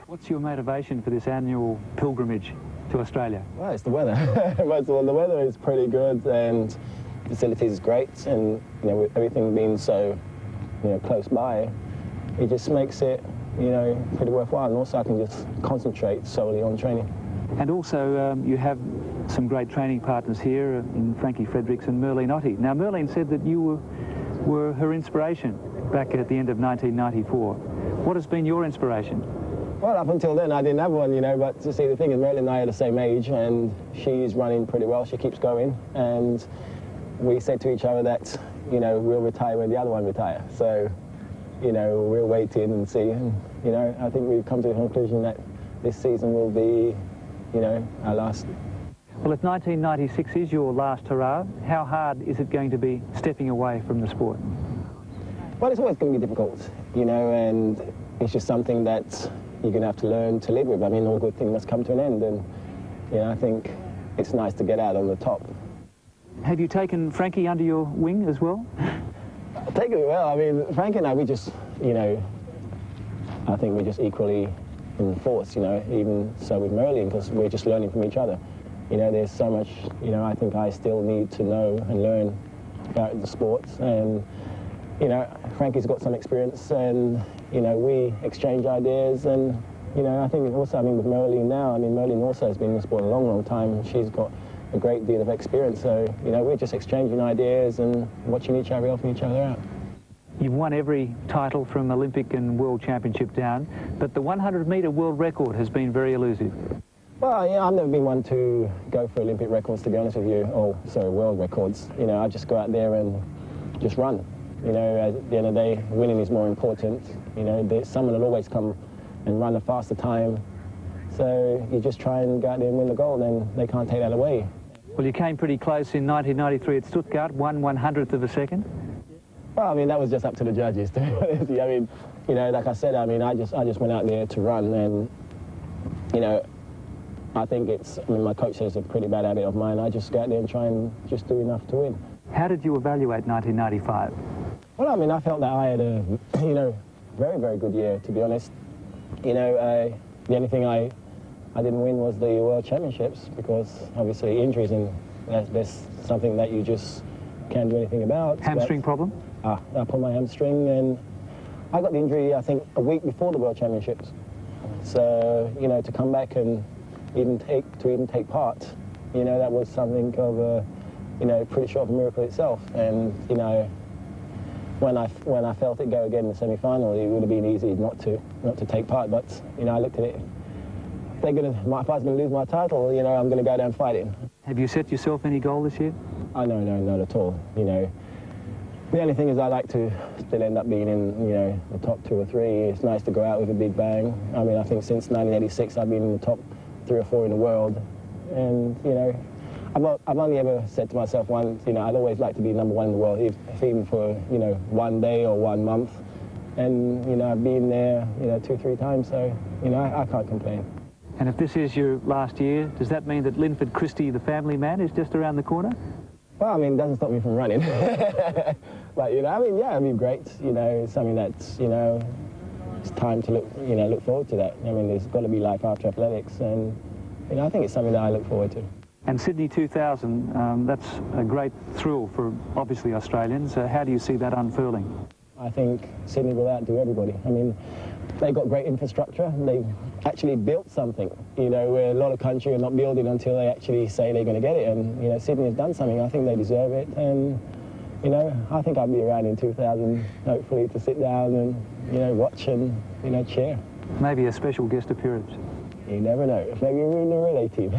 What's your motivation for this annual pilgrimage to Australia? Well, it's the weather. First of all, the weather is pretty good and facilities is great, and with everything being so close by, it just makes it pretty worthwhile, and also I can just concentrate solely on training. And also you have some great training partners here in Frankie Fredericks and Merlene Ottey. Now Merlene said that you were her inspiration back at the end of 1994. What has been your inspiration? Well, up until then I didn't have one, but to see, the thing is, Merlene and I are the same age, and she's running pretty well. She keeps going, and we said to each other that we'll retire when the other one retires. So we'll wait in and see, and I think we've come to the conclusion that this season will be our last. Well, if 1996 is your last hurrah, how hard is it going to be stepping away from the sport? Well, it's always going to be difficult, and it's just something that you're going to have to learn to live with. I mean, all good things must come to an end, and I think it's nice to get out on the top. Have you taken Frankie under your wing as well? Taken it well. I mean, Frankie and I, we just, I think we're just equally in force, even so with Merlene, because we're just learning from each other. There's so much, I think I still need to know and learn about the sports, and Frankie's got some experience, and we exchange ideas, and I think also, with Merlene now, Merlene also has been in the sport a long, long time, and she's got a great deal of experience, so we're just exchanging ideas and watching each other, helping each other out. You've won every title from Olympic and World Championship down, but the 100-metre world record has been very elusive. Well, I've never been one to go for Olympic records, to be honest with you, world records. I just go out there and just run. At the end of the day, winning is more important. Someone will always come and run a faster time. So you just try and go out there and win the gold, and they can't take that away. Well, you came pretty close in 1993 at Stuttgart, 1/100th of a second. Well, that was just up to the judges, to be honest. Like I said, I just went out there to run, and, I think my coach says it's a pretty bad habit of mine. I just go out there and try and just do enough to win. How did you evaluate 1995? Well, I felt that I had a, very, very good year, to be honest. The only thing I didn't win was the World Championships, because obviously injuries, and that's something that you just can't do anything about. Hamstring problem? I pulled my hamstring, and I got the injury, I think, a week before the World Championships. So, to come back and even take part, that was something of a, pretty short of a miracle itself. And, when I felt it go again in the semi-final, it would have been easy not to take part. But, I looked at it. If I was going to lose my title, I'm going to go down fighting. Have you set yourself any goal this year? Oh, no, not at all. The only thing is I like to still end up being in, the top 2 or 3. It's nice to go out with a big bang. I think since 1986 I've been in the top 3 or 4 in the world. And, I've only ever said to myself once, I'd always like to be #1 in the world, if even for, one day or 1 month. And, I've been there, 2 or 3 times, so, I can't complain. And if this is your last year, does that mean that Linford Christie, the family man, is just around the corner? Well, it doesn't stop me from running. But, yeah, it'd be great. It's something that's, it's time to look forward to that. There's got to be life after athletics, and, I think it's something that I look forward to. And Sydney 2000, that's a great thrill for, obviously, Australians. How do you see that unfurling? I think Sydney will outdo everybody. They've got great infrastructure. They've actually built something, where a lot of countries are not building until they actually say they're going to get it. And, Sydney has done something. I think they deserve it. And, I think I'll be around in 2000, hopefully, to sit down and, watch and, cheer. Maybe a special guest appearance. You never know. Maybe we're in the relay team.